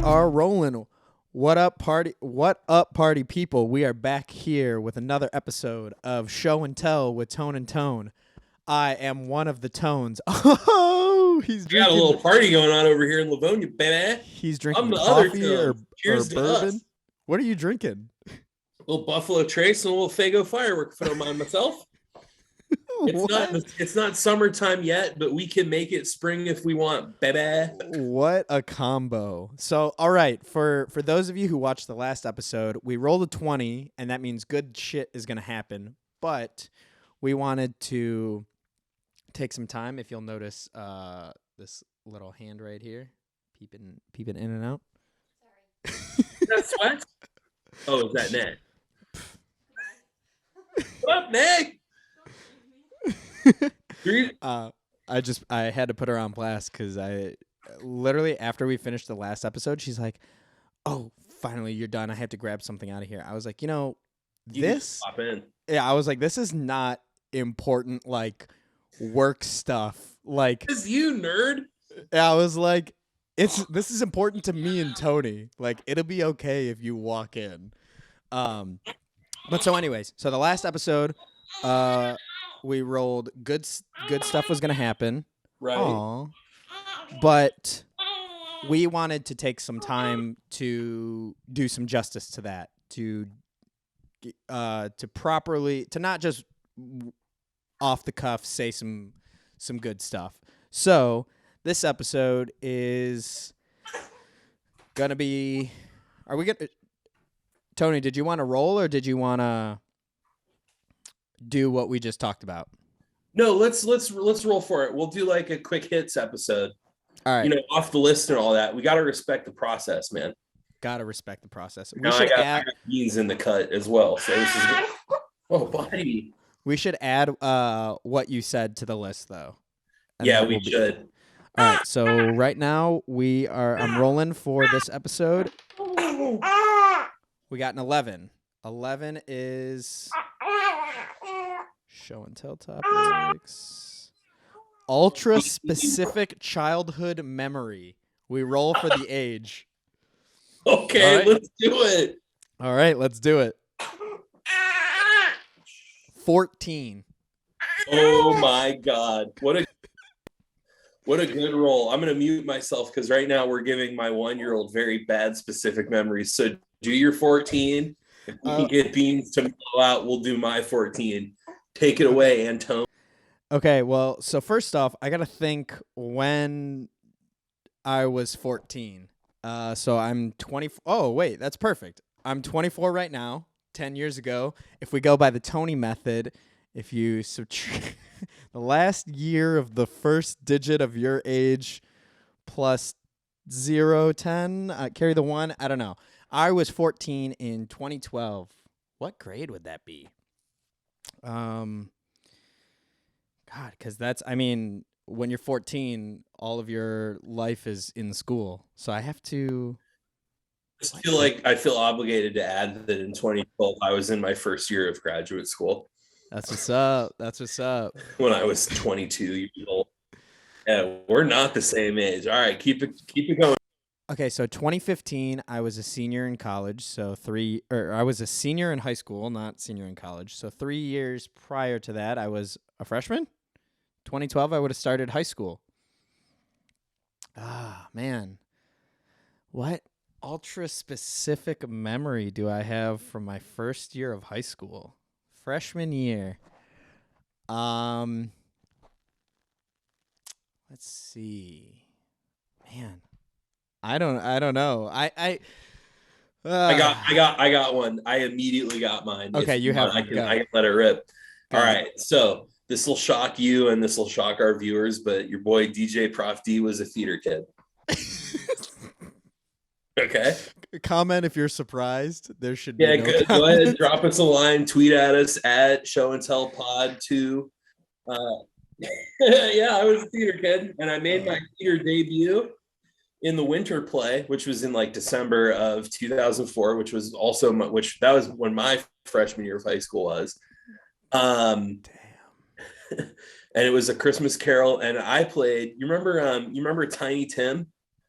are rolling. What up, party? What up, party people? We are back here with another episode of Show and Tell with Tone and Tone. I am one of the tones. Oh, he's We got a drinking. little party going on over here in Livonia, baby. He's drinking I'm the other coffee or tone. Cheers to bourbon. us. What are you drinking? A little Buffalo Trace and a little Fago firework if I don't mind myself. It's not summertime yet, but we can make it spring if we want, baby. What a combo. So, all right, for those of you who watched the last episode, we rolled a 20, and that means good shit is going to happen. But we wanted to take some time. If you'll notice this little hand right here, peeping in and out. Sorry. Is that sweat? Oh, is that Ned? What up, Ned? I had to put her on blast because I literally, after we finished the last episode, she's like, "Oh, finally you're done. I have to grab something out of here." I was like, this. Pop in. Yeah, I was like, this is not important, like work stuff. Like, is you nerd? Yeah, I was like, this is important to me and Tony. Like, it'll be okay if you walk in. But so, anyways, so the last episode, we rolled good stuff was gonna happen. Right. Aww. But we wanted to take some time to do some justice to that, to properly, to not just off the cuff say some good stuff. So this episode is gonna be. Are we gonna? Tony, did you want to roll or did you want to do what we just talked about? No, let's roll for it. We'll do like a quick hits episode. All right. Off the list and all that. We got to respect the process, man. Got to respect the process. I got beans in the cut as well. So this is good. Oh, buddy. We should add what you said to the list, though. Yeah, we should. All right. So right now I'm rolling for this episode. We got an 11. 11 is show and tell topics. Ultra specific childhood memory. We roll for the age. Okay, right. Let's do it. All right, let's do it. 14. Oh my God. What a good roll. I'm going to mute myself because right now we're giving my 1-year-old very bad specific memories. So do your 14. If we can get beans to blow out, we'll do my 14. Take it away, Antone. Okay, well, so first off, I got to think when I was 14. So I'm 20. Oh, wait, that's perfect. I'm 24 right now, 10 years ago. If we go by the Tony method, if you subtract the last year of the first digit of your age plus 0, 10, carry the 1, I don't know. I was 14 in 2012. What grade would that be? God, because when you're 14, all of your life is in school. So I have to. I feel obligated to add that in 2012, I was in my first year of graduate school. That's what's up. When I was 22 years old. Yeah, we're not the same age. All right, keep it going. Okay, so 2015, I was a senior in college. So I was a senior in high school, not senior in college. So 3 years prior to that, I was a freshman. 2012, I would have started high school. Ah, man. What ultra specific memory do I have from my first year of high school? Freshman year. Let's see. Man. I don't know. I got one. I immediately got mine. Okay, you have. I can let it rip. All right. So this will shock you and this will shock our viewers, but your boy DJ Prof D was a theater kid. Okay. Comment if you're surprised. There should be. Yeah, no good. Go ahead, drop us a line, tweet at us at Show and Tell Pod 2. Yeah, I was a theater kid, and I made my theater debut in the winter play, which was in like December of 2004, which was that was when my freshman year of high school was. Damn. And it was a Christmas Carol, and I played. You remember Tiny Tim?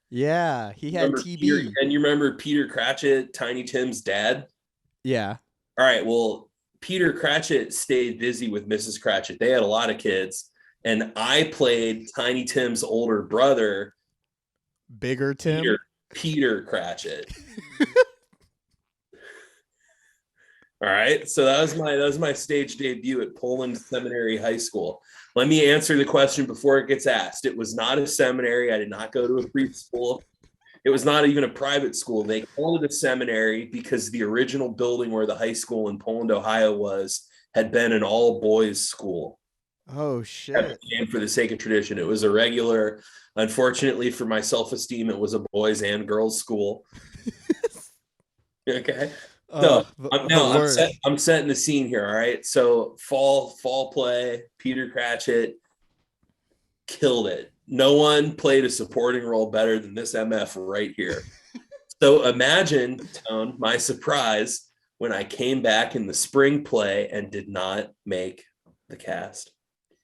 Yeah, he had Remember Peter, TB. and you remember Peter Cratchit, Tiny Tim's dad? Yeah. All right, well, Peter Cratchit stayed busy with Mrs. Cratchit. They had a lot of kids, and I played Tiny Tim's older brother, Bigger Peter Tim. Peter Cratchit. All right, so that was my stage debut at Poland Seminary High School. Let me answer the question before it gets asked. It was not a seminary. I did not go to a preschool. It was not even a private school. They called it a seminary because the original building where the high school in Poland, Ohio was had been an all boys school. Oh shit. And for the sake of tradition, it was a regular. Unfortunately for my self esteem, it was a boys and girls school. Okay. So I'm setting the scene here. All right. So fall play, Peter Cratchit killed it. No one played a supporting role better than this MF right here. So imagine, Tone, my surprise when I came back in the spring play and did not make the cast.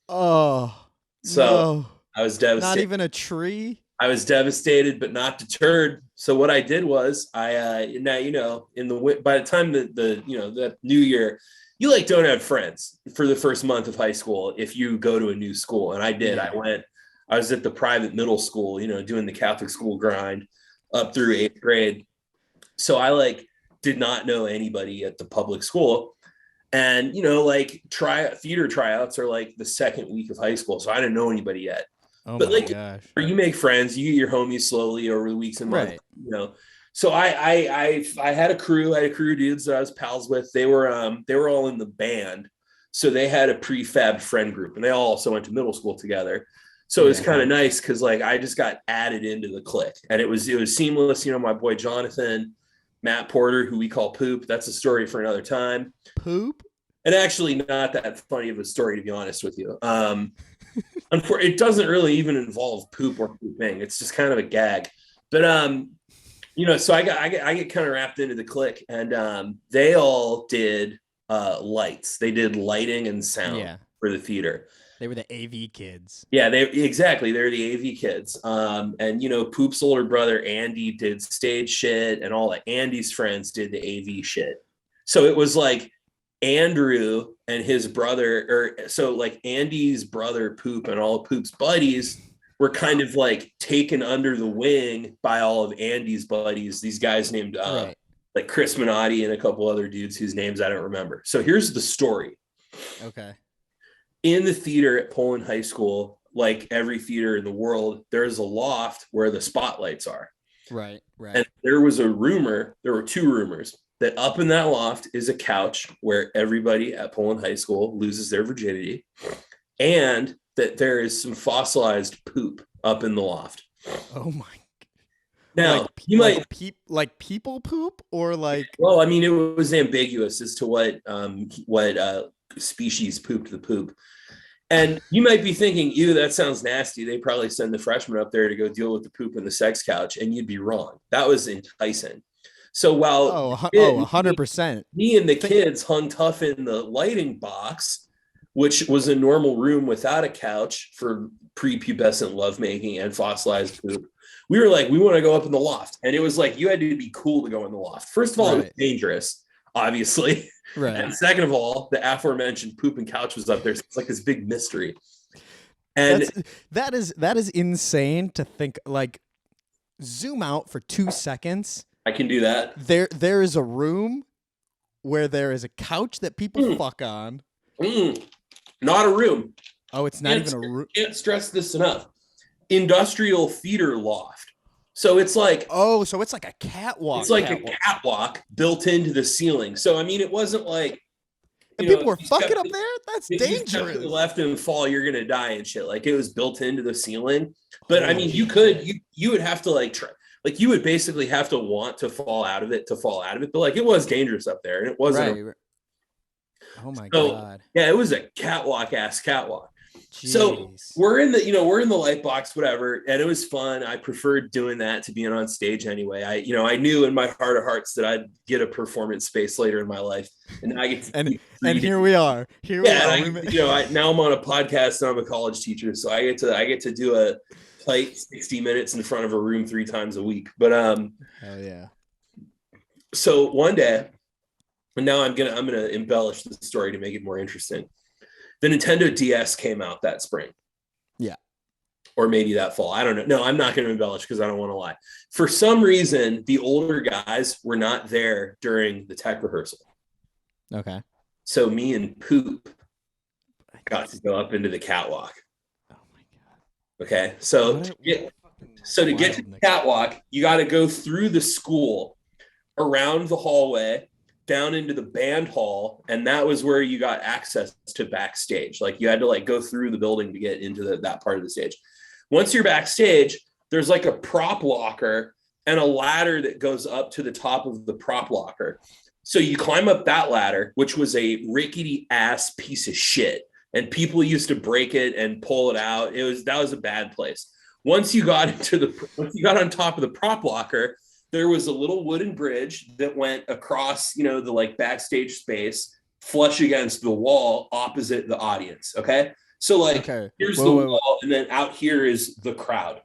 Oh So no. I was devastated. Not even a tree? I was devastated, but not deterred. So what I did was now, by the time that new year, you like don't have friends for the first month of high school if you go to a new school. And I did. Yeah. I was at the private middle school, doing the Catholic school grind up through 8th grade. So I did not know anybody at the public school. And, theater tryouts are like the second week of high school. So I didn't know anybody yet. Oh But my gosh. you make friends, you get your homies slowly over the weeks and months, Right. So I had a crew of dudes that I was pals with. They were all in the band. So they had a prefab friend group, and they all also went to middle school together. So it's kind of nice because I just got added into the clique, and it was seamless. My boy Jonathan, Matt Porter, who we call Poop. That's a story for another time. Poop? And actually not that funny of a story, to be honest with you. It doesn't really even involve poop or pooping. It's just kind of a gag. But so I get kind of wrapped into the clique, and they all did lights. They did lighting and sound for the theater. They were the AV kids. Yeah, they're the AV kids. And Poop's older brother Andy did stage shit, and all of Andy's friends did the AV shit. So it was like Andrew and his brother, Andy's brother Poop and all of Poop's buddies were kind of taken under the wing by all of Andy's buddies. These guys named Chris Minotti and a couple other dudes whose names I don't remember. So here's the story. Okay. In the theater at Poland High School, like every theater in the world, there's a loft where the spotlights are. Right. And there were two rumors that up in that loft is a couch where everybody at Poland High School loses their virginity, and that there is some fossilized poop up in the loft. Oh my! Now people poop or like? Well, I mean, it was ambiguous as to what species pooped the poop. And you might be thinking, ew, that sounds nasty. They probably send the freshmen up there to go deal with the poop in the sex couch, and you'd be wrong. That was enticing. So while 100%. Me and the kids hung tough in the lighting box, which was a normal room without a couch for prepubescent lovemaking and fossilized poop. We were like, we want to go up in the loft. And it was like, you had to be cool to go in the loft. First of all, it was dangerous, obviously. Right. And second of all, the aforementioned poop and couch was up there. So it's like this big mystery. And that is insane to think. Zoom out for 2 seconds. I can do that. There is a room where there is a couch that people fuck on. Not a room. Oh, it's not even a room. Can't stress this enough. Industrial theater loft. So it's like so it's like a catwalk. It's like a catwalk built into the ceiling. So I mean, it wasn't like people were fucking up there. That's dangerous. If you to the left and fall, you're gonna die and shit. Like it was built into the ceiling. But I mean, you would have to try. You would basically have to want to fall out of it. But it was dangerous up there, and it wasn't. Right. Oh my God. Yeah, it was a catwalk. Jeez. So we're in the light box, whatever, and it was fun. I preferred doing that to being on stage anyway. I knew in my heart of hearts that I'd get a performance space later in my life, and I get to and here we are. Now I'm on a podcast and I'm a college teacher, so I get to do a tight 60 minutes in front of a room 3 times a week. But Hell yeah. so one day, and now I'm gonna embellish the story to make it more interesting. The Nintendo DS came out that spring. Yeah. Or maybe that fall. I don't know. No, I'm not going to embellish because I don't want to lie. For some reason, the older guys were not there during the tech rehearsal. Okay. So me and Poop got to go up into the catwalk. Oh my god. Okay. So to get to the catwalk, you got to go through the school, around the hallway, down into the band hall, and that was where you got access to backstage. Like you had to like go through the building to get into that part of the stage. Once you're backstage, there's like a prop locker and a ladder that goes up to the top of the prop locker. So you climb up that ladder, which was a rickety ass piece of shit, and people used to break it and pull it out. That was a bad place. Once you got on top of the prop locker, there was a little wooden bridge that went across, the like backstage space, flush against the wall opposite the audience. Okay. So like, here's the wall, and then out here is the crowd.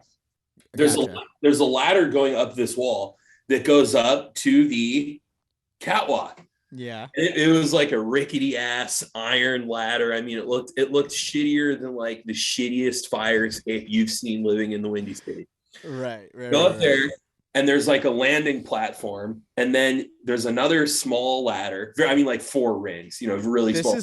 There's a ladder going up this wall that goes up to the catwalk. Yeah. It was like a rickety ass iron ladder. I mean, it looked shittier than like the shittiest fire escape you've seen living in the Windy City. Right. Go up there, and there's like a landing platform, and then there's another small ladder. I mean, like 4 rings. Really small.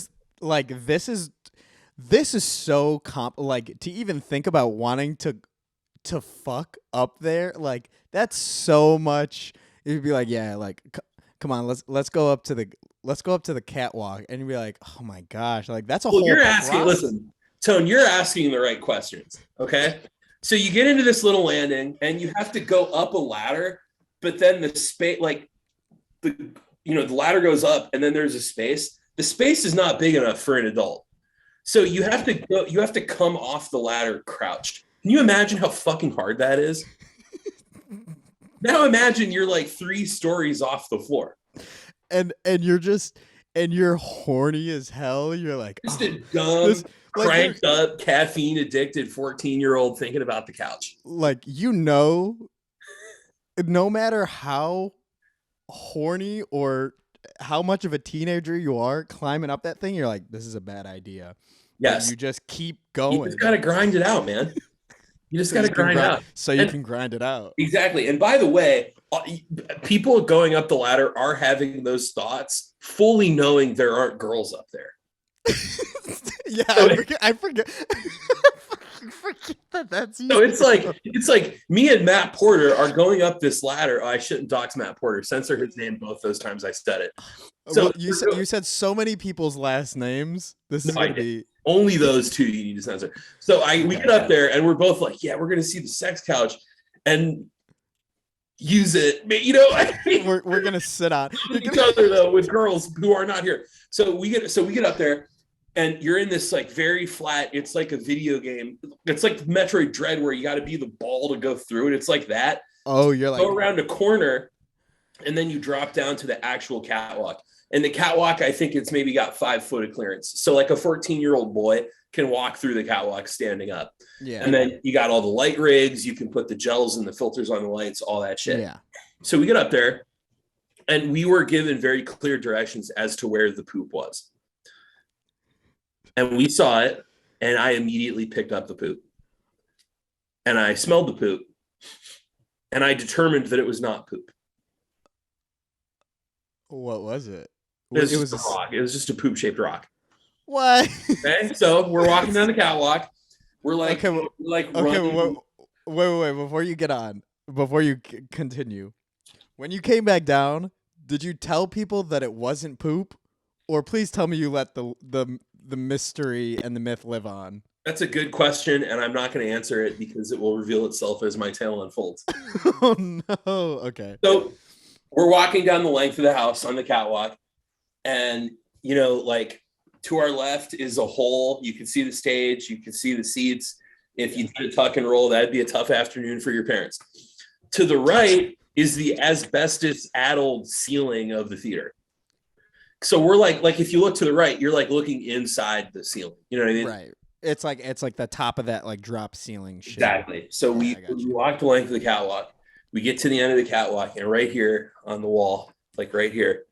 This is so like to even think about wanting to fuck up there, like that's so much. You'd be like, yeah, like come on, let's go up to the catwalk, and you'd be like, oh my gosh, like that's a whole. You're asking. Listen, Tone, you're asking the right questions. Okay, so you get into this little landing, and you have to go up a ladder, but then the space, like the ladder goes up, and then there's a space. The space is not big enough for an adult. So you have to come off the ladder crouched. Can you imagine how fucking hard that is? Now imagine you're like 3 stories off the floor. And you're horny as hell. You're like just a dumb, cranked up, caffeine addicted 14-year-old thinking about the couch. Like, no matter how horny or how much of a teenager you are, climbing up that thing, you're like, this is a bad idea. Yes. But you just keep going. You just got to grind it out, man. You just got to grind it out. So you can grind it out. Exactly. And by the way, people going up the ladder are having those thoughts, fully knowing there aren't girls up there. Yeah, I forget. Forget that that's you. So it's like me and Matt Porter are going up this ladder. Oh, I shouldn't dox Matt Porter. Censor his name both those times I said it. So you said so many people's last names. This is gonna be only those 2 you need to censor. So we get up there and we're both like, yeah, we're gonna see the sex couch and use it. I mean, we're gonna sit on each other though with girls who are not here. So we get up there. And you're in this like very flat, it's like a video game. It's like Metroid Dread where you got to be the ball to go through it. It's like that. Oh, you're like... Go around a corner, and then you drop down to the actual catwalk. And the catwalk, I think it's maybe got 5 foot of clearance. So like a 14-year-old boy can walk through the catwalk standing up. Yeah. And then you got all the light rigs. You can put the gels and the filters on the lights, all that shit. Yeah. So we get up there, and we were given very clear directions as to where the poop was. And we saw it, and I immediately picked up the poop. And I smelled the poop, and I determined that it was not poop. What was it? It was just a rock. It was just a poop-shaped rock. What? Okay, so we're walking down the catwalk. We're like, wait, before you continue, when you came back down, did you tell people that it wasn't poop, or please tell me you let the mystery and the myth live on? That's a good question, and I'm not going to answer it because it will reveal itself as my tale unfolds. Oh no! Okay. So we're walking down the length of the house on the catwalk, and like to our left is a hole. You can see the stage. You can see the seats. If you did a tuck and roll, that'd be a tough afternoon for your parents. To the right is the asbestos-addled ceiling of the theater. So we're like if you look to the right, you're like looking inside the ceiling. You know what I mean? Right. It's like the top of that like drop ceiling shit. Exactly. So Yeah, we, I got we you. walk the length of the catwalk. We get to the end of the catwalk, and right here on the wall, like right here,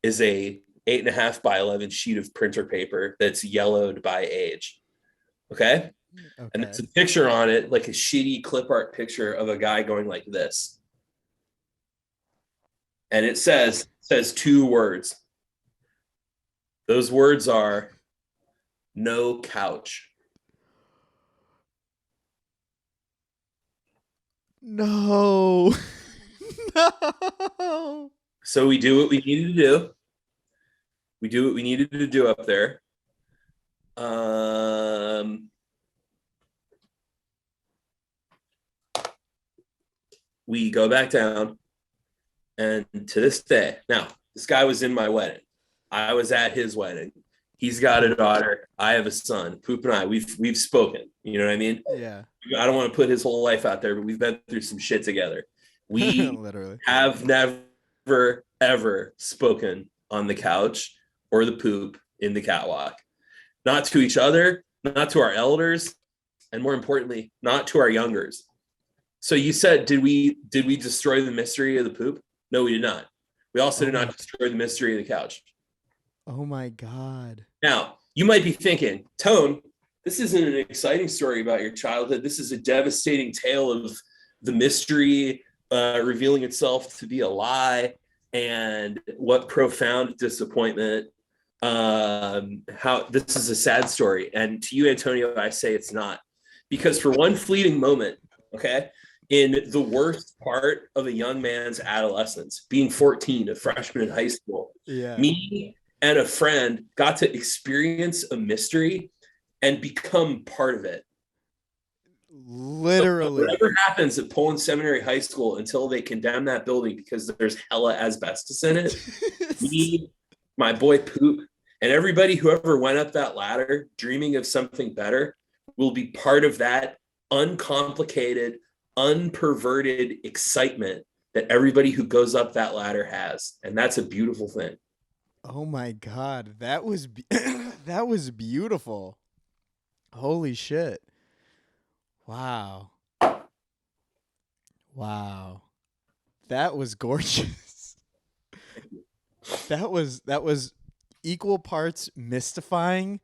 is a 8.5 by 11 sheet of printer paper that's yellowed by age. Okay. And Okay. there's a picture on it, like a shitty clip art picture of a guy going like this. And it says two words. Those words are no couch. No. No. So we do what we needed to do. We do what we needed to do up there. We go back down, and to this day, now this guy was in my wedding. I was at his wedding. He's got a daughter. I have a son. Poop and I, we've spoken. You know what I mean? Yeah. I don't want to put his whole life out there, but we've been through some shit together. We Literally. have never ever spoken on the couch or the poop in the catwalk. Not to each other, not to our elders, and more importantly, not to our youngers. So you said, did we destroy the mystery of the poop? No, we did not. We also did not destroy the mystery of the couch. Oh my God. Now, you might be thinking, Tone, this isn't an exciting story about your childhood. This is a devastating tale of the mystery revealing itself to be a lie, and what profound disappointment. How this is a sad story. And to you, Antonio, I say it's not. Because for one fleeting moment, okay, in the worst part of a young man's adolescence, being 14, a freshman in high school, Yeah. me and a friend got to experience a mystery and become part of it. Literally. So whatever happens at Poland Seminary High School until they condemn that building because there's hella asbestos in it, me, my boy Poop, and everybody who ever went up that ladder dreaming of something better will be part of that uncomplicated, unperverted excitement that everybody who goes up that ladder has. And that's a beautiful thing. Oh my God. That was that was beautiful. Holy shit. Wow. Wow. That was gorgeous. That was equal parts mystifying,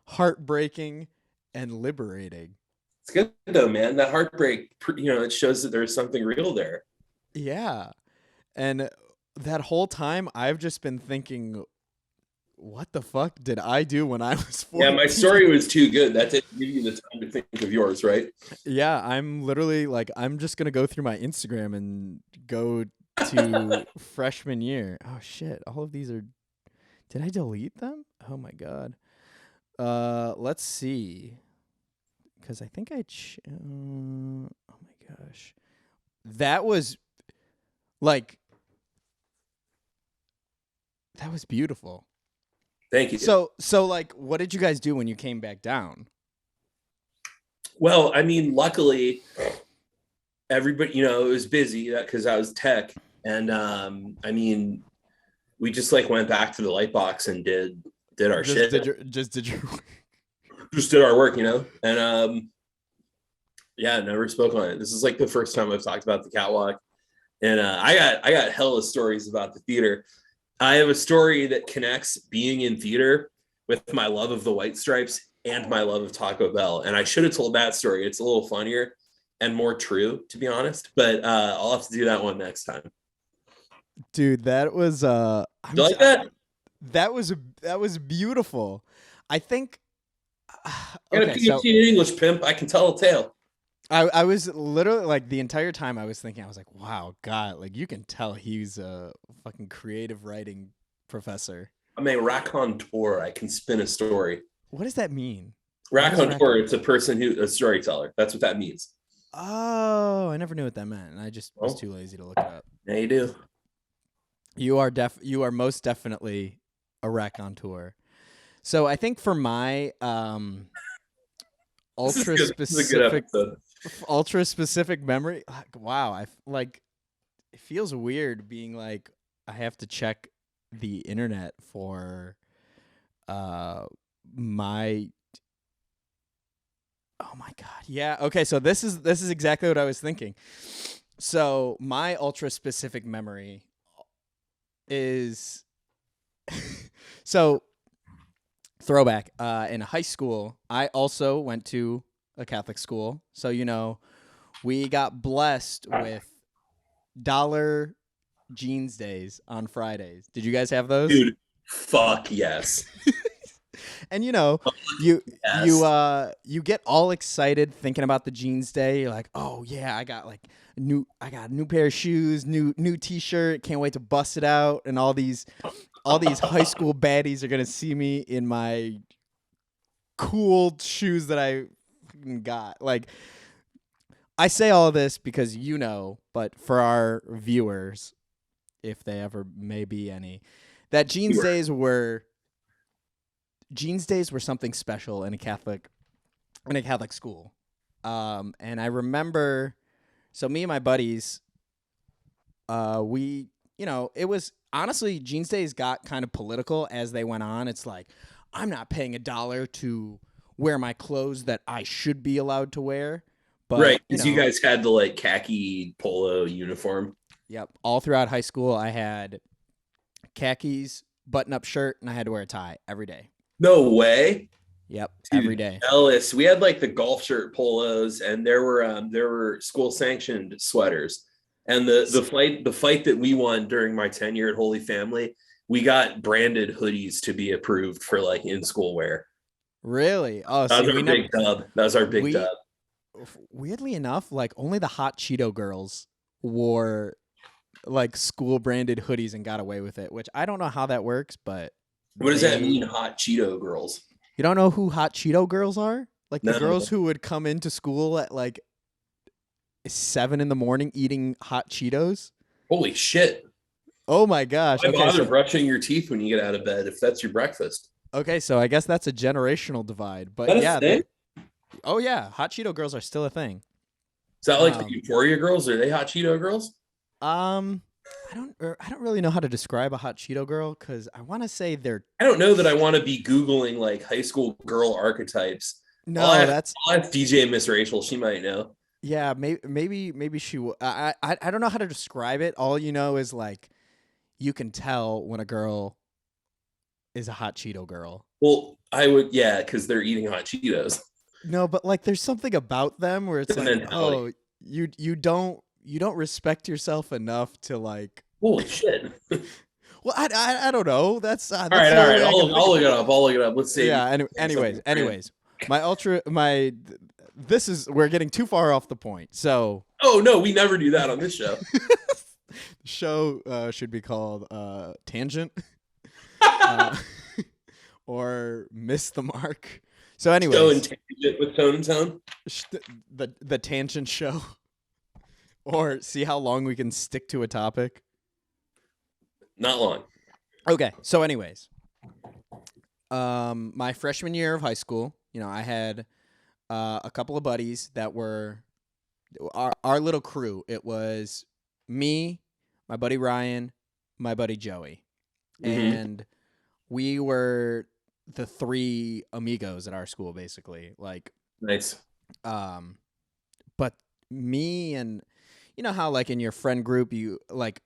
heartbreaking, and liberating. It's good though, man. That heartbreak, it shows that there's something real there. Yeah. And that whole time I've just been thinking, what the fuck did I do when I was 14? Yeah, my story was too good. That didn't give you the time to think of yours, right? Yeah, I'm literally like, I'm just going to go through my Instagram and go to freshman year. Oh shit, all of these are, did I delete them? Oh my God. Let's see. Cuz I think oh my gosh. That was like that was beautiful. Thank you. So like what did you guys do when you came back down? Well, I mean, luckily, everybody, it was busy because I was tech, and I mean, we just like went back to the light box and did our Just shit, did your just did our work, and yeah, never spoke on it. This is like the first time I've talked about the catwalk, and I got hella stories about the theater. I have a story that connects being in theater with my love of the White Stripes and my love of Taco Bell. And I should have told that story. It's a little funnier and more true, to be honest. But I'll have to do that one next time. Dude, that was You like that? That was beautiful. I think I got a okay, PhD so in English, pimp. I can tell a tale. I was literally like the entire time I was thinking, I was like, wow, God, like you can tell he's a fucking creative writing professor. I'm a raconteur. I can spin a story. What does that mean? Raconteur, it's a storyteller. That's what that means. Oh, I never knew what that meant, and I just was too lazy to look it up. Yeah, you do. You are most definitely a raconteur. So I think for my ultra specific memory, wow, it feels weird being like I have to check the internet for my Oh my god. Yeah. Okay. So this is exactly what I was thinking. So my ultra specific memory is so throwback. In high school, I also went to a Catholic school. So we got blessed with dollar jeans days on Fridays. Did you guys have those? Dude, fuck yes. And Fuck you you yes. uh you get all excited thinking about the jeans day. You're like, oh yeah, I got a new pair of shoes, new t-shirt, can't wait to bust it out, and all these high school baddies are gonna see me in my cool shoes that I fucking got. Like, I say all of this because but for our viewers, if they ever may be any, that jeans days were something special in a Catholic school. And I remember, so me and my buddies, it was honestly, jeans days got kind of political as they went on. It's like, I'm not paying $1 to wear my clothes that I should be allowed to wear. But, Right, because you guys had the like khaki polo uniform. yep, all throughout high school, I had khakis, button up shirt, and I had to wear a tie every day. No way. Yep, every Dude, day. jealous. We had like the golf shirt polos, and there were school sanctioned sweaters. And the fight that we won during my tenure at Holy Family, we got branded hoodies to be approved for like in school wear. Really? Oh, That see, was our big dub. That was our big we dub. weirdly enough, like only the hot Cheeto girls wore like school branded hoodies and got away with it, which I don't know how that works, but What does that they mean, hot Cheeto girls? you don't know who hot Cheeto girls are? Like the No. girls who would come into school at like 7 in the morning eating hot Cheetos? Holy shit. Oh my gosh. Why bother brushing your teeth when you get out of bed if that's your breakfast? Okay, so I guess that's a generational divide. But Is that a yeah, thing? oh yeah, hot Cheeto girls are still a thing. Is that like the Um, Euphoria girls? Are they hot Cheeto girls? um I don't really know how to describe a hot Cheeto girl cuz I want to say they're I don't know that I want to be Googling like high school girl archetypes. I'll no, ask, that's I'll ask DJ Miss Rachel. She might know. yeah, maybe she I don't know how to describe it. All you know is like you can tell when a girl is a hot Cheeto girl. Well, I would, yeah, because they're eating hot Cheetos. No, but like there's something about them where it's The like, mentality. oh, you don't respect yourself enough to like. Holy shit. Well, I don't know. That's All right, the all only right. way I can I'll think look it up. I'll look it up. Let's of. see. Yeah. Anyways, this is we're getting too far off the point. So Oh no, we never do that on this show. the show should be called Tangent uh, or Miss the Mark. So, Show anyways, and tangent with tone and tone. the Tangent Show, or see how long we can stick to a topic. Not long. Okay. So, anyways, my freshman year of high school, I had a couple of buddies that were our little crew. It was me, my buddy Ryan, my buddy Joey, Mhm. and we were the three amigos at our school, basically. Like, Nice. but me and you know how like in your friend group you like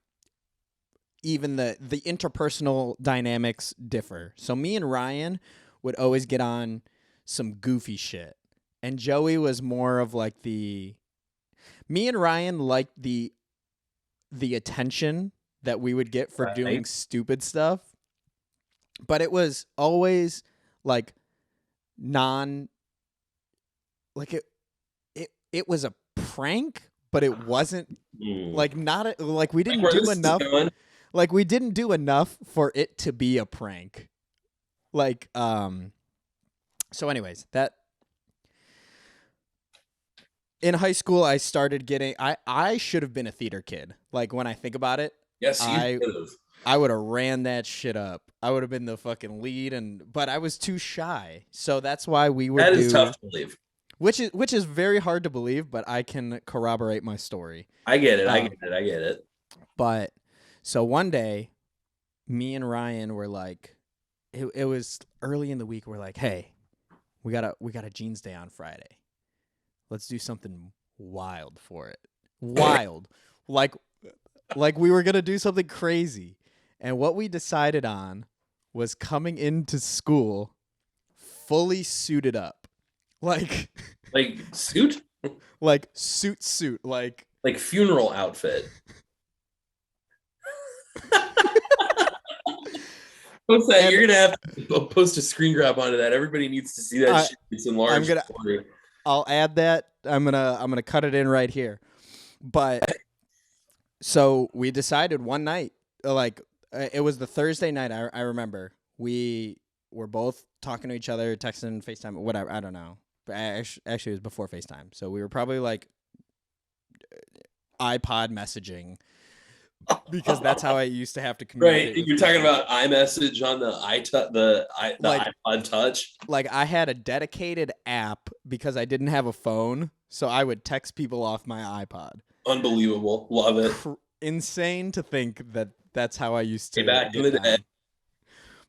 even the interpersonal dynamics differ. So me and Ryan would always get on some goofy shit. And Joey was more of like me and Ryan liked the attention that we would get for doing Right. stupid stuff. But it was always like non like it was a prank, but it wasn't like not like we Like didn't where do this is enough going. like we didn't do enough for it to be a prank. Like so anyways, that in high school I started getting I should have been a theater kid. Like when I think about it, Yes, you I could have. I would have ran that shit up. I would have been the fucking lead but I was too shy. So that's why we would That is do tough to believe. which is very hard to believe, but I can corroborate my story. I get it. I Um, get it. I get it. But so one day, me and Ryan were like, it was early in the week. We're like, hey, we got a jeans day on Friday. let's do something wild for it. Wild. like we were going to do something crazy. And what we decided on was coming into school fully suited up. Like suit? Like suit. Like funeral outfit. Post that. You're gonna have to post a screen grab onto that. Everybody needs to see that shit. It's enlarged. I'll add that. I'm gonna cut it in right here. But so we decided one night, like it was the Thursday night. I remember we were both talking to each other, texting, FaceTime, whatever. I don't know. But actually, it was before FaceTime, so we were probably like iPod messaging. Because that's how I used to have to communicate. Right, you're talking about iMessage on the iPod Touch. Like I had a dedicated app because I didn't have a phone, so I would text people off my iPod. Unbelievable, love it. Insane to think that that's how I used to. Back in the day.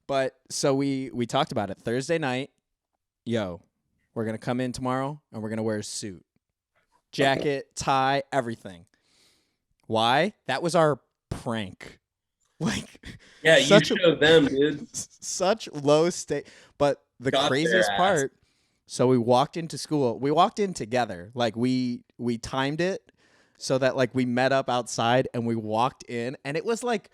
But so we talked about it Thursday night. Yo, we're gonna come in tomorrow and we're gonna wear a suit, jacket, tie, everything. Why? That was our prank. Like, yeah, you showed them, dude. Such low state. But the craziest part, so we walked into school. We walked in together. Like we timed it so that like we met up outside and we walked in, and it was like,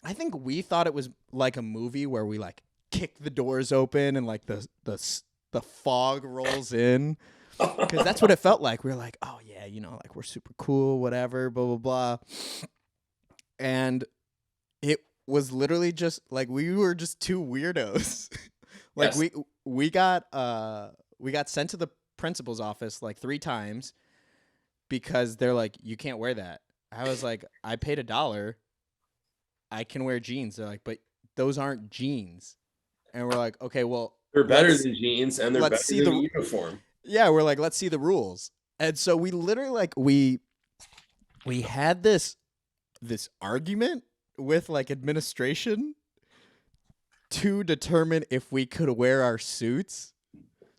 I think we thought it was like a movie where we like kick the doors open and like the fog rolls in. Because that's what it felt like. We were like, oh, yeah, you know, like we're super cool, whatever, blah, blah, blah. And it was literally just like we were just two weirdos. Like yes. we got sent to the principal's office like 3 times because they're like, you can't wear that. I was like, I paid $1. I can wear jeans. They're like, but those aren't jeans. And we're like, okay, well. They're better than jeans and they're better than the uniform. Yeah, we're like, let's see the rules. And so we literally like we had this argument with like administration to determine if we could wear our suits.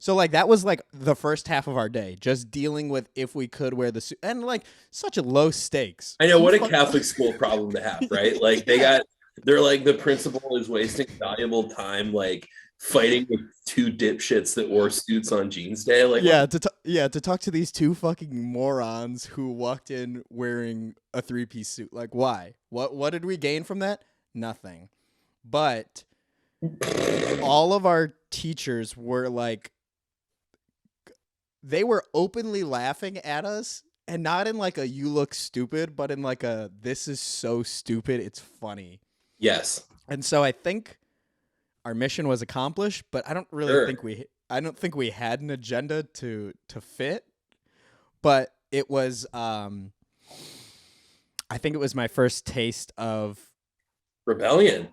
So like that was like the first half of our day, just dealing with if we could wear the suit, and like such a low stakes. I know, what a Catholic school problem to have, right? Like they're like, the principal is wasting valuable time like fighting with 2 dipshits that wore suits on Jeans Day. Like, to talk to these 2 fucking morons who walked in wearing a 3-piece suit. Like, why? What did we gain from that? Nothing. But all of our teachers were like, they were openly laughing at us, and not in like a you look stupid, but in like a this is so stupid it's funny. Yes. And so I think our mission was accomplished, but I don't really think we had an agenda to fit. But it was I think it was my first taste of rebellion.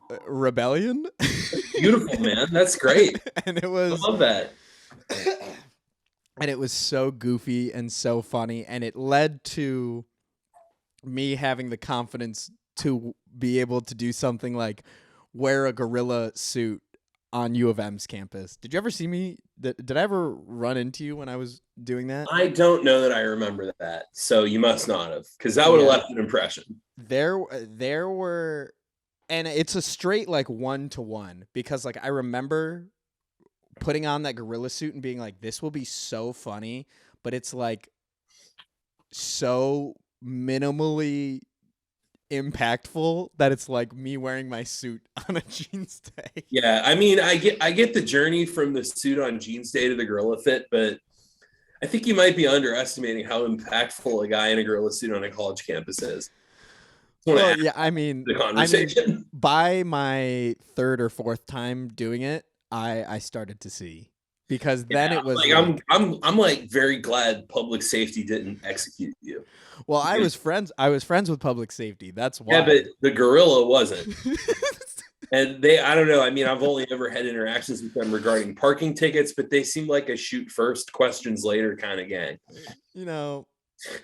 Beautiful, man. That's great. And it was, I love that. And it was so goofy and so funny, and it led to me having the confidence to be able to do something like wear a gorilla suit on U of M's campus. Did you ever see me? Did I ever run into you when I was doing that? I don't know that I remember that. So you must not have, because that would have left an impression. There were, and it's a straight like 1-to-1, because like I remember putting on that gorilla suit and being like, this will be so funny, but it's like so minimally impactful that it's like me wearing my suit on a Jeans Day. Yeah, I mean, I get the journey from the suit on Jeans Day to the gorilla fit, but I think you might be underestimating how impactful a guy in a gorilla suit on a college campus is. Well, yeah, I mean, the conversation. By my 3rd or 4th time doing it, I started to see, because then it was like, I'm like very glad public safety didn't execute you. Well, I was friends with public safety. That's why. Yeah, but the gorilla wasn't. And I don't know. I mean, I've only ever had interactions with them regarding parking tickets, but they seem like a shoot first, questions later kind of gang. You know,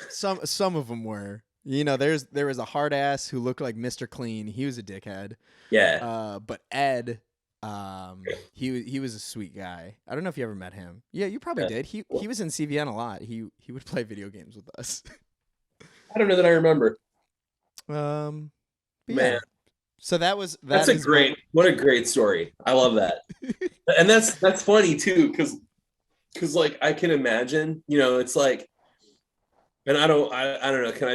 some of them were. You know, there was a hard ass who looked like Mr. Clean. He was a dickhead. Yeah. But Ed, He was a sweet guy. I don't know if you ever met him. Yeah, you probably Yeah. did. He was in CVN a lot. He would play video games with us. I don't know that I remember. But Man, yeah. So that's that a is my great, what a great story. I love that. And that's funny too, because like I can imagine, it's like, and I don't know, can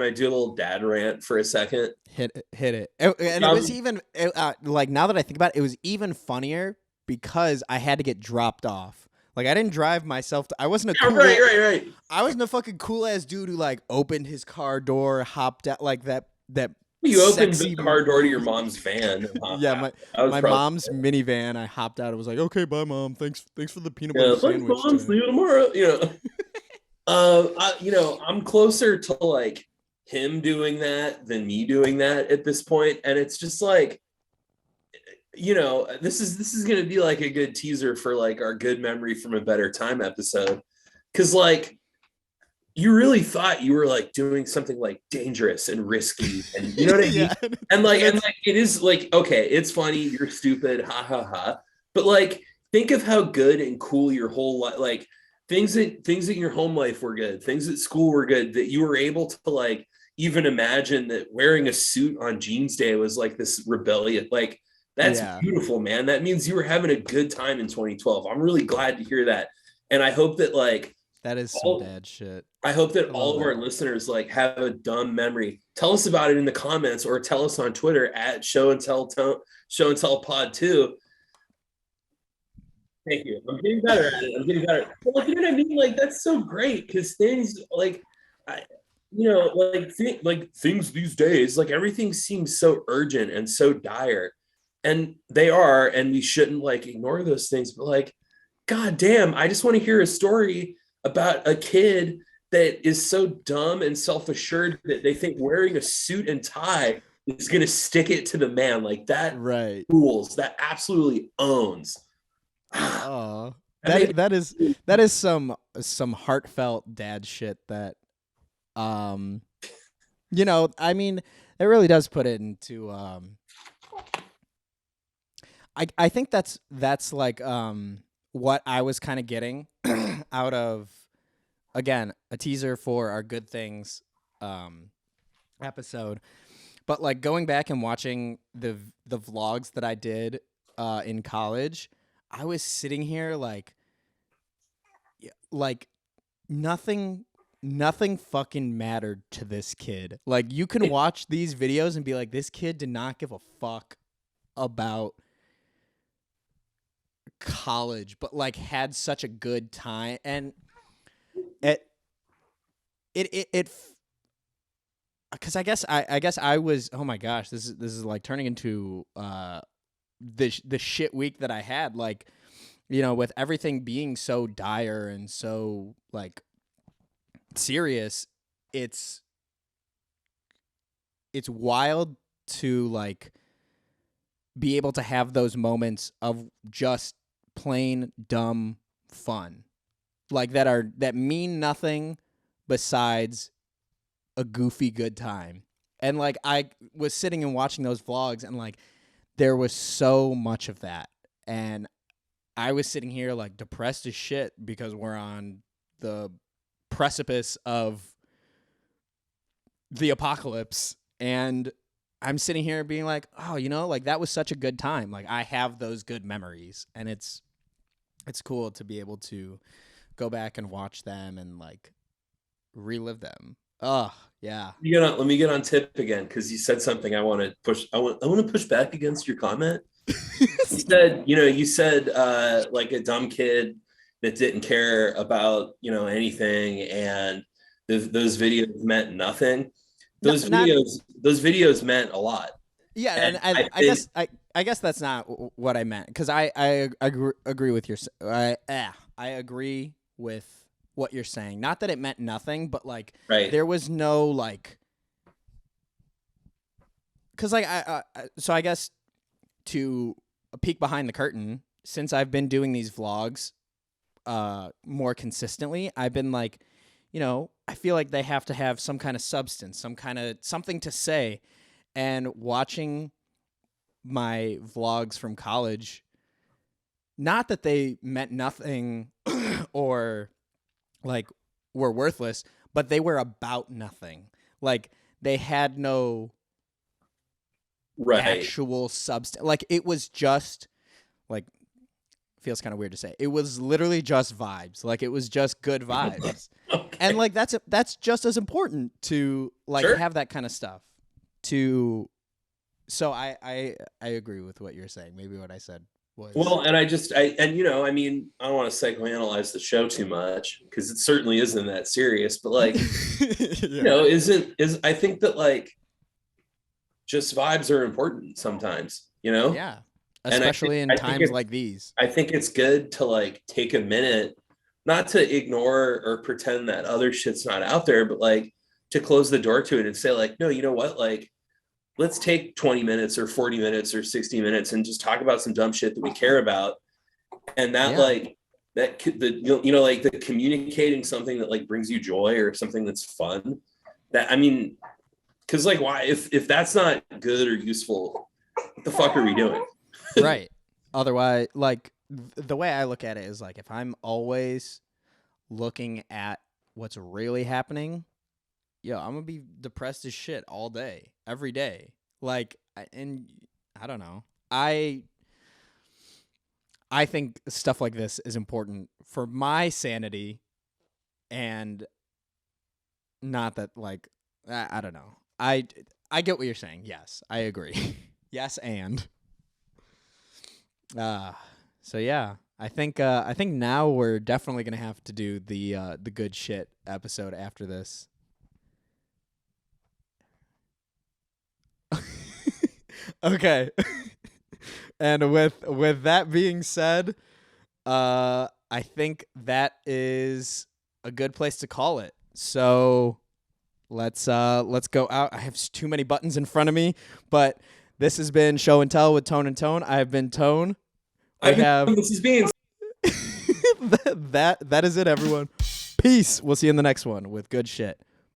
I do a little dad rant for a second? hit it. And it was Um, even like now that I think about it, it was even funnier because I had to get dropped off. Like I didn't drive myself. I wasn't a yeah, cool. right. I wasn't a fucking cool ass dude who like opened his car door, hopped out like that You opened the sexy car door to your movie. mom's van and hopped Yeah, out. That was my probably, mom's minivan. I hopped out. and was like, okay, bye, mom. Thanks for the peanut butter yeah, thanks, sandwich mom. See today. you tomorrow. I'm closer to like him doing that than me doing that at this point, and it's just like, this is gonna be like a good teaser for like our good memory from a better time episode, because like you really thought you were like doing something like dangerous and risky, and you know what I mean, Yeah, and like and and it's like it is like, okay, it's funny, you're stupid, ha ha ha, but like think of how good and cool your whole life, like things in your home life were good, things at school were good, that you were able to like even imagine that wearing a suit on jeans day was like this rebellion, like that's yeah. beautiful, man. That means you were having a good time in 2012. I'm really glad to hear that, and I hope that like That is some all dad shit. I hope that I love all of our that. listeners like have a dumb memory. Tell us about it in the comments, or tell us on Twitter at show and tell pod too. Thank you. I'm getting better at it. I'm getting better. But like, you know what I mean? Like that's so great because things like, I, like things these days, like everything seems so urgent and so dire, and they are, and we shouldn't like ignore those things. But like, god damn, I just want to hear a story about a kid that is so dumb and self-assured that they think wearing a suit and tie is going to stick it to the man. Like that Right. rules. That absolutely owns. Oh, I mean, that is some heartfelt dad shit that um I mean, it really does put it into I think that's like what I was kind of getting out of, again, a teaser for our good things episode. But like going back and watching the vlogs that I did in college, I was sitting here like nothing fucking mattered to this kid. Like you can watch these videos and be like, this kid did not give a fuck about college, but like had such a good time. And it because I guess I was, oh my gosh, this is like turning into the shit week that I had, like, with everything being so dire and so like serious. It's wild to like be able to have those moments of just plain dumb fun, like that mean nothing besides a goofy good time. And like I was sitting and watching those vlogs, and like there was so much of that, and I was sitting here like depressed as shit because we're on the precipice of the apocalypse, and I'm sitting here being like, oh, like that was such a good time. Like I have those good memories, and it's cool to be able to go back and watch them and like relive them. Oh, yeah. let me get on tip again, because you said something I want to push. I want to push back against your comment. You said like a dumb kid that didn't care about anything, and those videos meant nothing. No, not Those videos meant a lot, yeah, and and I I think guess I guess that's not what I meant, because I agree with your I agree with what you're saying. Not that it meant nothing, but like right, there was no like, because like so I guess to a peek behind the curtain, since I've been doing these vlogs more consistently, I've been like, I feel like they have to have some kind of substance, some kind of something to say. And watching my vlogs from college, not that they meant nothing or like were worthless, but they were about nothing. Like they had no Right. actual substance. Like it was just like, feels kind of weird to say. It was literally just vibes. Like it was just good vibes. Okay. And like that's just as important to like Sure. have that kind of stuff. So I agree with what you're saying. Maybe what I said was Well, and I mean, I don't want to psychoanalyze the show too much because it certainly isn't that serious, but like, yeah. I think that like just vibes are important sometimes, Yeah. And Especially in I think times like these. I think it's good to like take a minute, not to ignore or pretend that other shit's not out there, but like to close the door to it and say like, no, you know what? Like, let's take 20 minutes or 40 minutes or 60 minutes and just talk about some dumb shit that we care about. And that like like the communicating something that like brings you joy or something that's fun. That I mean, because like why if that's not good or useful, what the fuck are we doing? Right. Otherwise, like the way I look at it is like if I'm always looking at what's really happening, I'm gonna be depressed as shit all day, every day. Like, and I don't know. I think stuff like this is important for my sanity, and not that like I don't know. I get what you're saying. Yes, I agree. Yes, and so yeah. I think now we're definitely gonna have to do the good shit episode after this. Okay. And with that being said, I think that is a good place to call it. So let's go out. I have too many buttons in front of me, but this has been Show and Tell with Tone and Tone. I have been Tone. This is being that is it, everyone. Peace. We'll see you in the next one with good shit.